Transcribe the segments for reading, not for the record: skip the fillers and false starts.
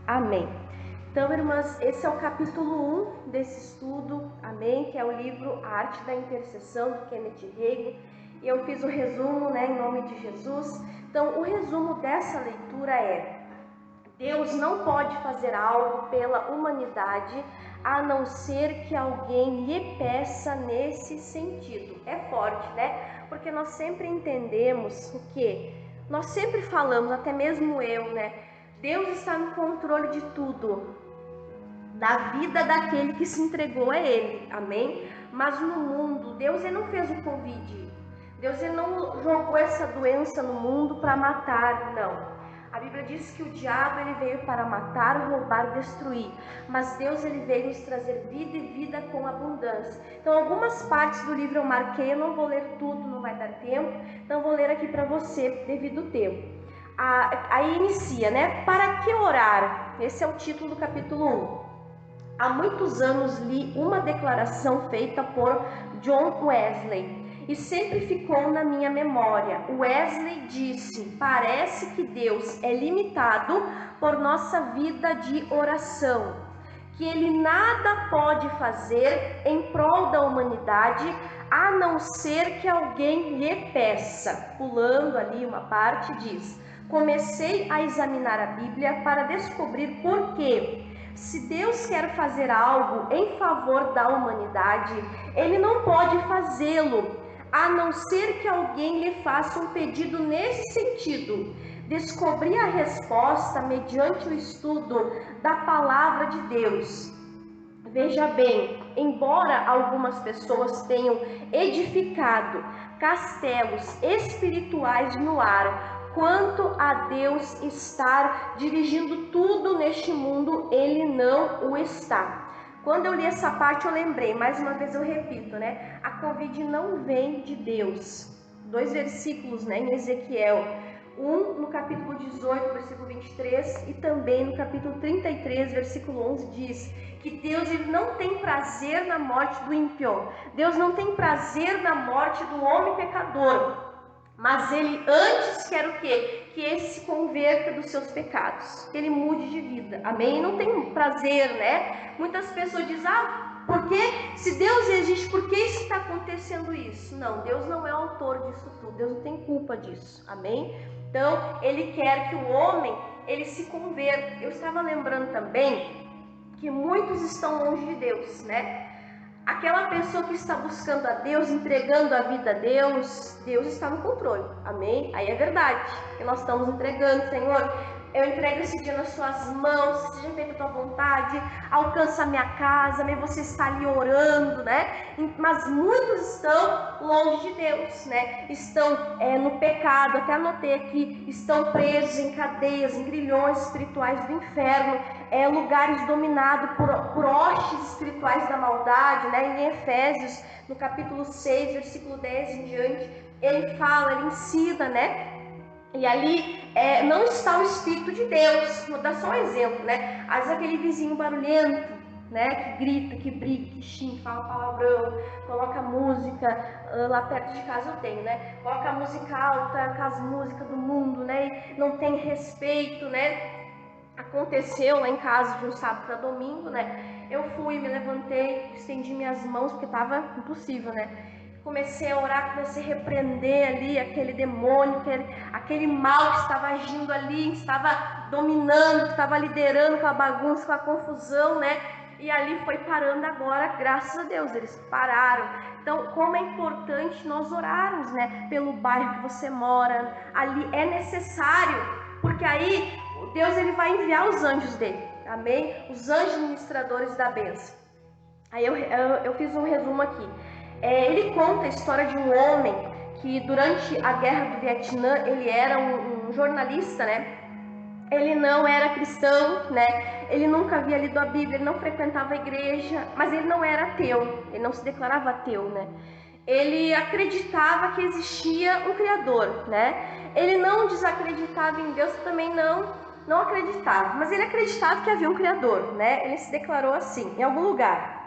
Amém. Então, irmãs, esse é o capítulo 1 desse estudo, amém, que é o livro A Arte da Intercessão, do Kenneth Hagin, e eu fiz o resumo, em nome de Jesus. Então, o resumo dessa leitura é: Deus não pode fazer algo pela humanidade a não ser que alguém lhe peça nesse sentido. É forte, né? Porque nós sempre entendemos o quê? Nós sempre falamos, até mesmo eu, Deus está no controle de tudo, da vida daquele que se entregou a Ele, amém? Mas no mundo, Deus ele não fez o Covid, Deus ele não jogou essa doença no mundo para matar, não. A Bíblia diz que o diabo ele veio para matar, roubar, destruir, mas Deus ele veio nos trazer vida e vida com abundância. Então algumas partes do livro eu marquei, eu não vou ler tudo, não vai dar tempo, então vou ler aqui para você devido ao tempo. Aí inicia, Para que orar? Esse é o título do capítulo 1. Há muitos anos li uma declaração feita por John Wesley e sempre ficou na minha memória. Wesley disse: parece que Deus é limitado por nossa vida de oração, que Ele nada pode fazer em prol da humanidade a não ser que alguém lhe peça. Pulando ali uma parte, diz: comecei a examinar a Bíblia para descobrir por quê. Se Deus quer fazer algo em favor da humanidade, Ele não pode fazê-lo, a não ser que alguém lhe faça um pedido nesse sentido. Descobri a resposta mediante o estudo da palavra de Deus. Veja bem, embora algumas pessoas tenham edificado castelos espirituais no ar, quanto a Deus estar dirigindo tudo neste mundo, Ele não o está. Quando eu li essa parte eu lembrei, mais uma vez eu repito, A Covid não vem de Deus. 2 versículos, em Ezequiel. Um no capítulo 18, versículo 23, e também no capítulo 33, versículo 11, diz que Deus ele não tem prazer na morte do ímpio. Deus não tem prazer na morte do homem pecador. Mas Ele antes quer o quê? Que ele se converta dos seus pecados, que ele mude de vida, amém? Não tem prazer, Muitas pessoas dizem, por que? Se Deus existe, por que está acontecendo isso? Não, Deus não é autor disso tudo, Deus não tem culpa disso, amém? Então, Ele quer que o homem, ele se converta. Eu estava lembrando também que muitos estão longe de Deus, Aquela pessoa que está buscando a Deus, entregando a vida a Deus, Deus está no controle, amém? Aí é verdade, que nós estamos entregando, Senhor, eu entrego esse dia nas suas mãos, seja feita a tua vontade, alcança a minha casa, você está ali orando, Mas muitos estão longe de Deus, Estão no pecado, até anotei aqui, estão presos em cadeias, em grilhões espirituais do inferno, lugares dominados por hostes espirituais da maldade, Em Efésios, no capítulo 6, versículo 10 em diante, ele fala, ele ensina, E ali não está o Espírito de Deus. Vou dar só um exemplo, Às vezes aquele vizinho barulhento, que grita, que briga, que xinga, fala palavrão, coloca música, lá perto de casa eu tenho, Coloca música alta, com as músicas do mundo, E não tem respeito, Aconteceu lá em casa de um sábado para domingo, Eu fui, me levantei, estendi minhas mãos, porque estava impossível, Comecei a orar, comecei a repreender ali aquele demônio, aquele mal que estava agindo ali, que estava dominando, que estava liderando com a bagunça, com a confusão, E ali foi parando agora, graças a Deus, eles pararam. Então, como é importante nós orarmos, pelo bairro que você mora, ali é necessário, porque aí Deus ele vai enviar os anjos dele, amém? Os anjos ministradores da bênção. Aí eu fiz um resumo aqui. Ele conta a história de um homem que durante a guerra do Vietnã, ele era um jornalista, Ele não era cristão, Ele nunca havia lido a Bíblia, ele não frequentava a igreja, mas ele não era ateu, ele não se declarava ateu, Ele acreditava que existia um Criador, Ele não desacreditava em Deus, também não acreditava, mas ele acreditava que havia um Criador, Ele se declarou assim, em algum lugar.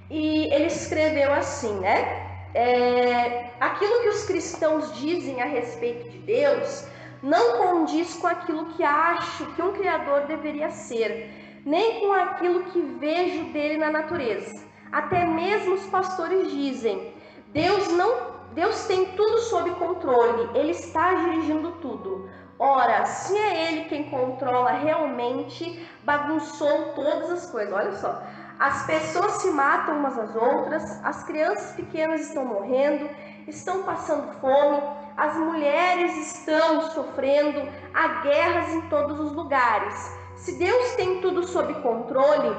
E ele escreveu assim, aquilo que os cristãos dizem a respeito de Deus não condiz com aquilo que acho que um criador deveria ser, nem com aquilo que vejo dele na natureza. Até mesmo os pastores dizem: Deus tem tudo sob controle, Ele está dirigindo tudo. Ora, se é Ele quem controla realmente, bagunçou todas as coisas. Olha só, as pessoas se matam umas às outras, as crianças pequenas estão morrendo, estão passando fome, as mulheres estão sofrendo, há guerras em todos os lugares. Se Deus tem tudo sob controle,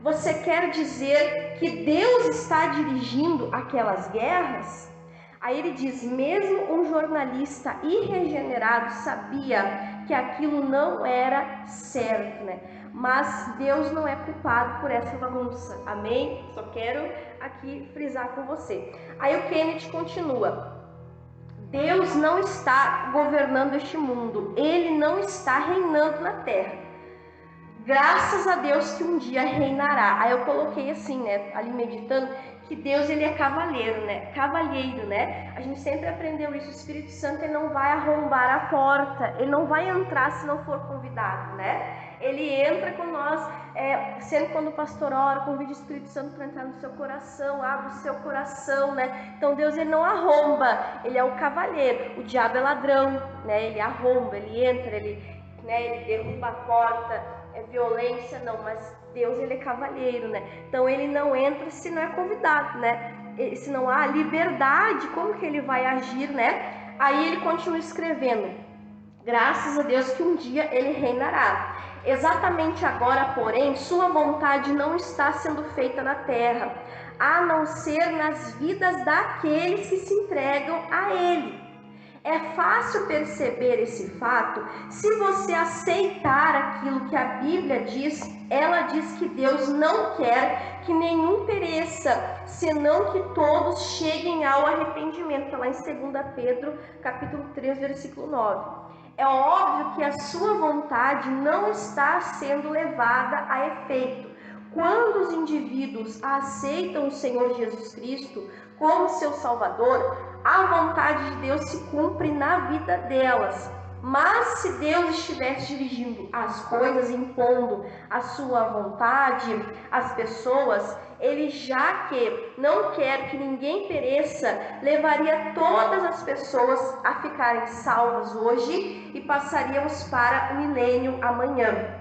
você quer dizer que Deus está dirigindo aquelas guerras? Aí ele diz: mesmo um jornalista irregenerado sabia que aquilo não era certo, né? Mas Deus não é culpado por essa bagunça, amém? Só quero aqui frisar com você. Aí o Kenneth continua: Deus não está governando este mundo, Ele não está reinando na terra. Graças a Deus que um dia reinará. Aí eu coloquei assim, né, ali meditando, que Deus, ele é cavalheiro, né? Cavalheiro, né? A gente sempre aprendeu isso. O Espírito Santo, ele não vai arrombar a porta, ele não vai entrar se não for convidado, né? Ele entra com nós, sempre quando o pastor ora, convida o Espírito Santo para entrar no seu coração, abre o seu coração, né? Então Deus, ele não arromba, ele é o cavalheiro. O diabo é ladrão, né? Ele arromba, ele entra, ele derruba a porta. É violência, não, mas Deus, ele é cavalheiro, né? Então ele não entra se não é convidado, né? Se não há liberdade, como que ele vai agir, né? Aí ele continua escrevendo: graças a Deus que um dia ele reinará. Exatamente agora, porém, sua vontade não está sendo feita na terra, a não ser nas vidas daqueles que se entregam a ele. É fácil perceber esse fato se você aceitar aquilo que a Bíblia diz. Ela diz que Deus não quer que nenhum pereça, senão que todos cheguem ao arrependimento. Está lá em 2 Pedro, capítulo 3, versículo 9. É óbvio que a sua vontade não está sendo levada a efeito. Quando os indivíduos aceitam o Senhor Jesus Cristo como seu Salvador, a vontade de Deus se cumpre na vida delas. Mas se Deus estivesse dirigindo as coisas, impondo a sua vontade às pessoas, ele, já que não quer que ninguém pereça, levaria todas as pessoas a ficarem salvas hoje e passaríamos para o milênio amanhã.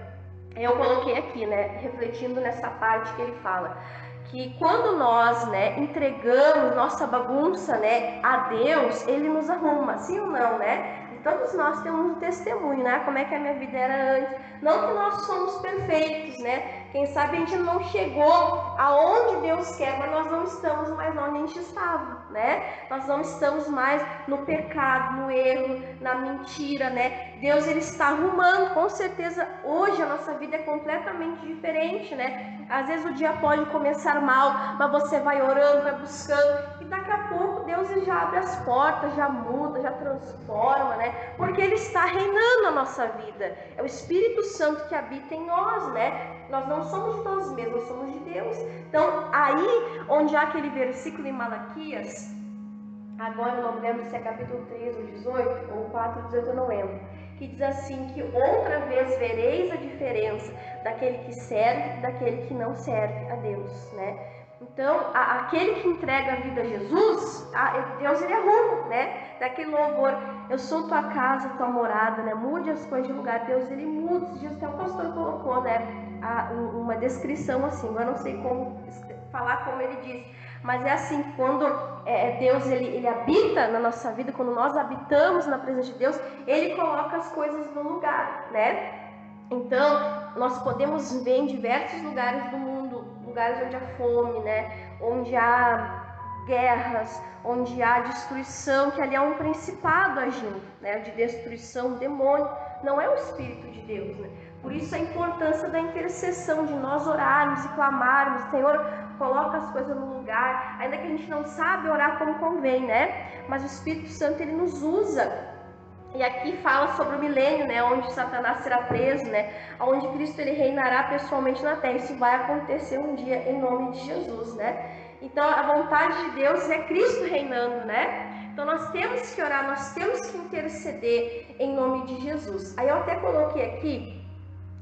Eu coloquei aqui, né, refletindo nessa parte que ele fala, que quando nós, né, entregamos nossa bagunça, né, a Deus, ele nos arruma, sim ou não, né? E todos nós temos um testemunho, né? Como é que a minha vida era antes. Não que nós somos perfeitos, né? Quem sabe a gente não chegou aonde Deus quer, mas nós não estamos mais onde a gente estava, né? Nós não estamos mais no pecado, no erro, na mentira, né? Deus, ele está arrumando, com certeza hoje a nossa vida é completamente diferente, né? Às vezes o dia pode começar mal, mas você vai orando, vai buscando, e daqui a pouco Deus, ele já abre as portas, já muda, já transforma, né? Porque ele está reinando na nossa vida. É o Espírito Santo que habita em nós, né? Nós não somos de nós mesmos, somos de Deus. Então, aí onde há aquele versículo em Malaquias, agora eu não lembro se é capítulo 3 ou 18, ou 4, 18, eu não lembro, que diz assim, que outra vez vereis a diferença daquele que serve e daquele que não serve a Deus, né? Então, aquele que entrega a vida a Jesus, Deus, ele arruma, né? Daquele louvor, eu sou tua casa, tua morada, né? Mude as coisas de lugar. Deus, ele muda. Esses dias até o pastor colocou, né, uma descrição assim, eu não sei como falar como ele diz, mas é assim, quando Deus, ele habita na nossa vida, quando nós habitamos na presença de Deus, ele coloca as coisas no lugar, né? Então, nós podemos ver em diversos lugares do mundo, lugares onde há fome, né? Onde há guerras, onde há destruição, que ali há um principado agindo, né? De destruição, um demônio, não é o Espírito de Deus, né? Por isso a importância da intercessão, de nós orarmos e clamarmos, Senhor, coloca as coisas no lugar, ainda que a gente não sabe orar como convém, né? Mas o Espírito Santo, ele nos usa. E aqui fala sobre o milênio, né, onde Satanás será preso, né, onde Cristo, ele reinará pessoalmente na terra. Isso vai acontecer um dia em nome de Jesus, né? Então a vontade de Deus é Cristo reinando, né? Então nós temos que orar, nós temos que interceder. em nome de Jesus. Aí eu até coloquei aqui,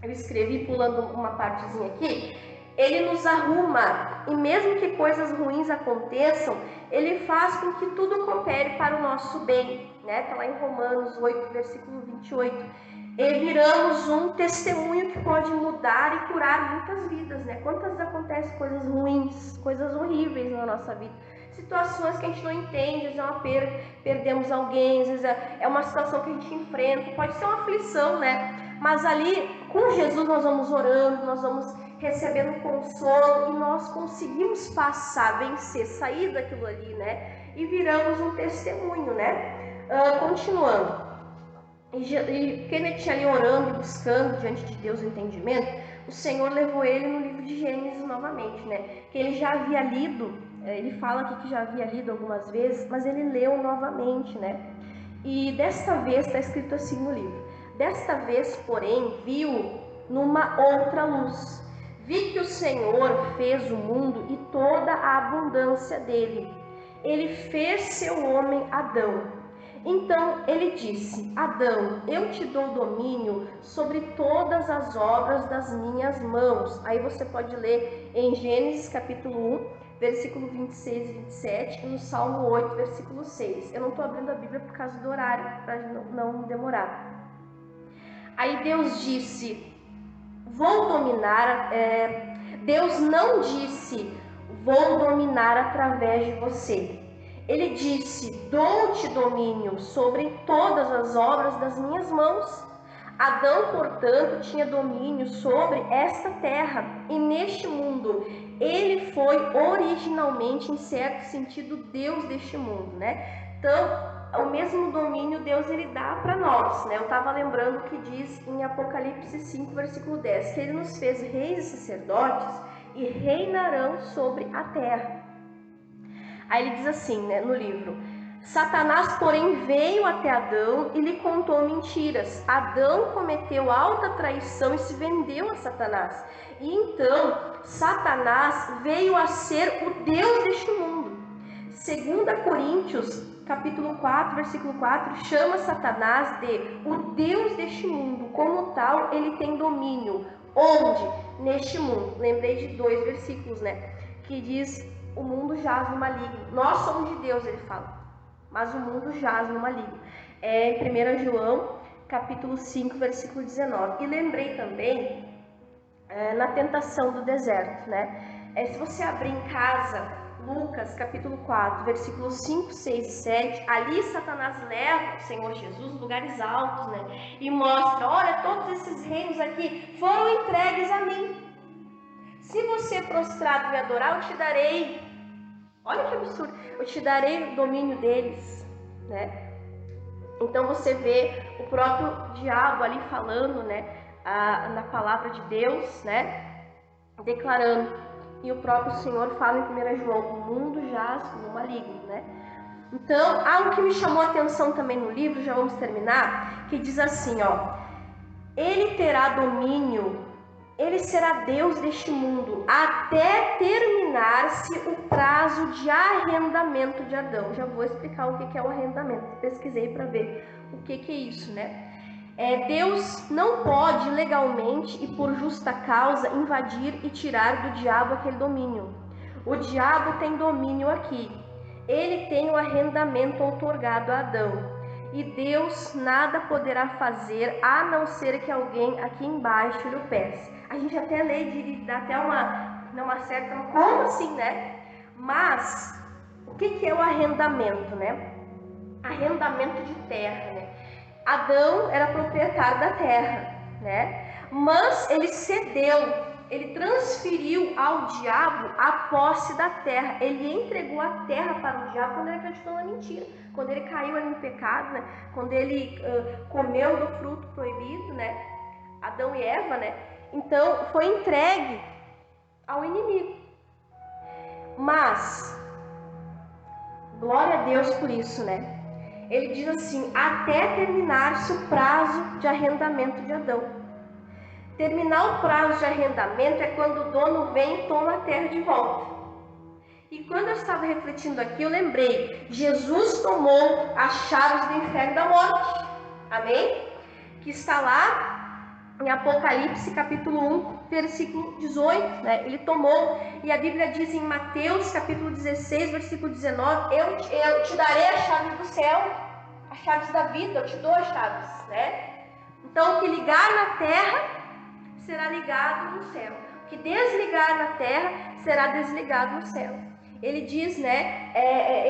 eu escrevi pulando uma partezinha aqui, ele nos arruma, e mesmo que coisas ruins aconteçam, ele faz com que tudo coopere para o nosso bem, né? Está lá em Romanos 8, versículo 28. E viramos um testemunho que pode mudar e curar muitas vidas, né? Quantas vezes acontecem coisas ruins, coisas horríveis na nossa vida, situações que a gente não entende, às vezes é uma perda, perdemos alguém, às vezes é uma situação que a gente enfrenta, pode ser uma aflição, né? Mas ali, com Jesus, nós vamos orando, nós vamos recebendo consolo e nós conseguimos passar, vencer, sair daquilo ali, né? E viramos um testemunho, né? Continuando. E Kenneth ali orando e buscando diante de Deus o entendimento, o Senhor levou ele no livro de Gênesis novamente, né? Que ele já havia lido, ele fala aqui que já havia lido algumas vezes, mas ele leu novamente, né? E desta vez está escrito assim no livro: desta vez, porém, viu numa outra luz. Vi que o Senhor fez o mundo e toda a abundância dele. Ele fez seu homem Adão. Então ele disse: Adão, eu te dou domínio sobre todas as obras das minhas mãos. Aí você pode ler em Gênesis capítulo 1, versículo 26 e 27, e no Salmo 8, versículo 6. Eu não estou abrindo a Bíblia por causa do horário, para não demorar. Aí Deus disse: vou dominar. Deus não disse: vou dominar através de você. Ele disse: dou-te domínio sobre todas as obras das minhas mãos. Adão, portanto, tinha domínio sobre esta terra e neste mundo. Ele foi originalmente, em certo sentido, Deus deste mundo, né? Então, o mesmo domínio Deus ele dá para nós, né? Eu estava lembrando o que diz em Apocalipse 5, versículo 10, que ele nos fez reis e sacerdotes e reinarão sobre a terra. Aí ele diz assim, né, no livro: Satanás, porém, veio até Adão e lhe contou mentiras. Adão cometeu alta traição e se vendeu a Satanás. E então, Satanás veio a ser o Deus deste mundo. 2 Coríntios, capítulo 4, versículo 4, chama Satanás de o Deus deste mundo. Como tal, ele tem domínio. Onde? Neste mundo. Lembrei de 2 versículos, né? Que diz: o mundo jaz no maligno. Nós somos de Deus, ele fala, mas o mundo jaz no maligno. É em 1 João, capítulo 5, versículo 19. E lembrei também na tentação do deserto, né? Se você abrir em casa, Lucas, capítulo 4, versículos 5, 6 e 7, ali Satanás leva o Senhor Jesus a lugares altos, né? E mostra: olha, todos esses reinos aqui foram entregues a mim. Se você prostrado me adorar, eu te darei, olha que absurdo, eu te darei o domínio deles, né? Então você vê o próprio diabo ali falando, né, na palavra de Deus, né, declarando. E o próprio Senhor fala em 1 João: o mundo jaz no maligno, né? Então, algo que me chamou a atenção também no livro, já vamos terminar, que diz assim, ó: ele terá domínio, ele será Deus deste mundo, até terminar-se o prazo de arrendamento de Adão. Já vou explicar o que é o arrendamento. Pesquisei para ver o que é isso, né? Deus não pode legalmente e por justa causa invadir e tirar do diabo aquele domínio. O diabo tem domínio aqui. Ele tem o arrendamento outorgado a Adão. E Deus nada poderá fazer a não ser que alguém aqui embaixo lhe peça. A gente até lê de dá até uma certa, como assim, né? Mas o que é o arrendamento, né? Arrendamento de terra, né? Adão era proprietário da terra, né? Mas ele cedeu, ele transferiu ao diabo a posse da terra. Ele entregou a terra para o diabo quando ele acreditou na mentira, quando ele caiu ali no pecado, né? Quando ele comeu do fruto proibido, né? Adão e Eva, né? Então foi entregue ao inimigo. Mas glória a Deus por isso, né? Ele diz assim: até terminar-se o prazo de arrendamento de Adão. Terminar o prazo de arrendamento é quando o dono vem e toma a terra de volta. E quando eu estava refletindo aqui, eu lembrei: Jesus tomou as chaves do inferno e da morte. amém? Que está lá em Apocalipse capítulo 1, versículo 18, né? Ele tomou, e a Bíblia diz em Mateus capítulo 16, versículo 19, eu te darei a chave do céu, as chaves da vida, eu te dou as chaves, né? Então, o que ligar na terra será ligado no céu. O que desligar na terra será desligado no céu. Ele diz, né?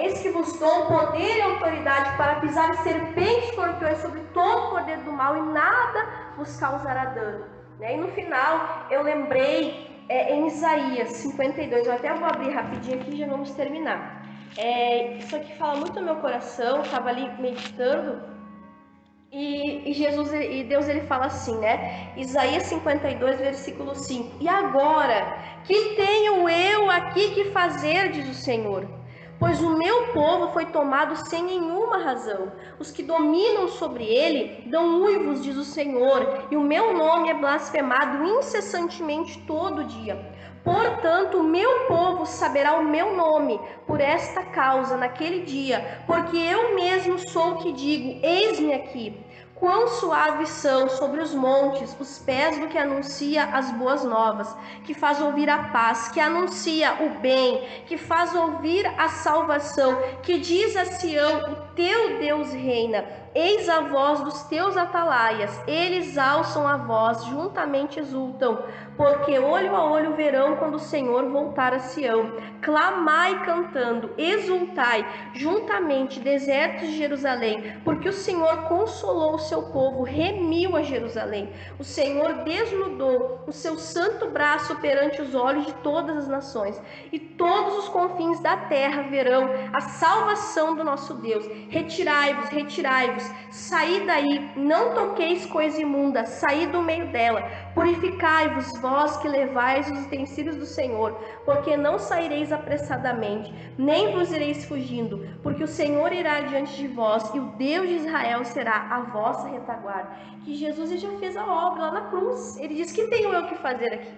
Eis que vos dou poder e autoridade para pisar serpentes e escorpiões sobre todo o poder do mal e nada vos causará dano. Né? E no final, eu lembrei em Isaías 52, eu até vou abrir rapidinho aqui e já vamos terminar. Isso aqui fala muito no meu coração, estava ali meditando. E Deus ele fala assim, né? Isaías 52, versículo 5. E agora, que tenho eu aqui que fazer, diz o Senhor? Pois o meu povo foi tomado sem nenhuma razão. Os que dominam sobre ele dão uivos, diz o Senhor, e o meu nome é blasfemado incessantemente todo dia. Portanto, o meu povo saberá o meu nome por esta causa naquele dia, porque eu mesmo sou o que digo, eis-me aqui. Quão suaves são sobre os montes os pés do que anuncia as boas novas, que faz ouvir a paz, que anuncia o bem, que faz ouvir a salvação, que diz a Sião, o teu Deus reina. Eis a voz dos teus atalaias, eles alçam a voz, juntamente exultam, porque olho a olho verão quando o Senhor voltar a Sião. Clamai cantando, exultai, juntamente, desertos de Jerusalém, porque o Senhor consolou o seu povo, remiu a Jerusalém. O Senhor desnudou o seu santo braço perante os olhos de todas as nações, e todos os confins da terra verão a salvação do nosso Deus. Retirai-vos, retirai-vos, saí daí, não toqueis coisa imunda, saí do meio dela. Purificai-vos, vós que levais os utensílios do Senhor, porque não saireis apressadamente, nem vos ireis fugindo, porque o Senhor irá diante de vós, e o Deus de Israel será a vossa retaguarda. Que Jesus já fez a obra lá na cruz. Ele diz que tenho eu que fazer aqui,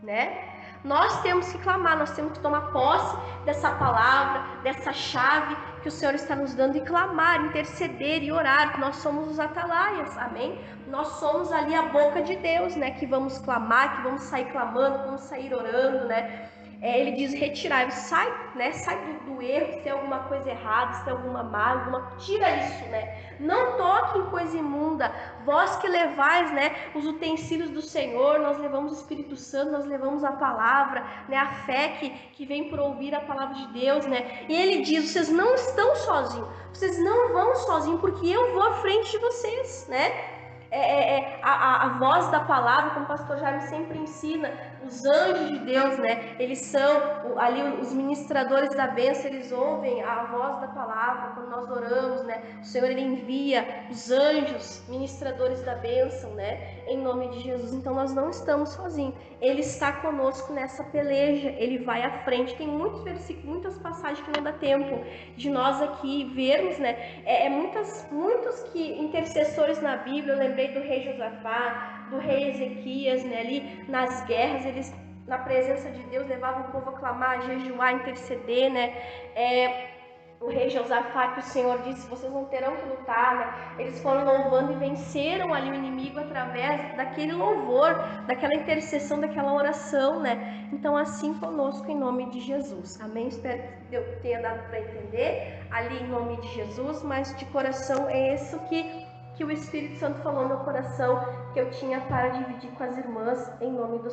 né? Nós temos que clamar, nós temos que tomar posse dessa palavra, dessa chave que o Senhor está nos dando, e clamar, interceder e orar, que nós somos os atalaias, amém? Nós somos ali a boca de Deus, né? Que vamos clamar, que vamos sair clamando, que vamos sair orando, né? Ele diz, retirai-vos, sai, né? Sai do erro, se tem alguma coisa errada, se tem alguma mágoa, tira isso, né? Não toque em coisa imunda. Vós que levais, né, os utensílios do Senhor, nós levamos o Espírito Santo, nós levamos a palavra, né, a fé que vem por ouvir a palavra de Deus, né? E ele diz, vocês não estão sozinhos, vocês não vão sozinhos, porque eu vou à frente de vocês, né? A voz da palavra, como o pastor Jaime sempre ensina, os anjos de Deus, né? Eles são ali os ministradores da bênção, eles ouvem a voz da palavra quando nós oramos, né? O Senhor ele envia os anjos ministradores da bênção, né? Em nome de Jesus. Então nós não estamos sozinhos. Ele está conosco nessa peleja. Ele vai à frente. Tem muitos versículos, muitas passagens que não dá tempo de nós aqui vermos, né? Muitos que intercessores na Bíblia. Eu lembrei do rei Josafá, do rei Ezequias, né? Ali nas guerras, eles na presença de Deus levavam o povo a clamar, a jejuar, a interceder, né? O rei Josafá, que o Senhor disse, vocês não terão que lutar, né? Eles foram louvando e venceram ali o inimigo através daquele louvor, daquela intercessão, daquela oração, né? Então assim conosco em nome de Jesus, amém? Espero que eu tenha dado para entender ali em nome de Jesus, mas de coração é isso que o Espírito Santo falou no meu coração, que eu tinha para dividir com as irmãs em nome do Senhor.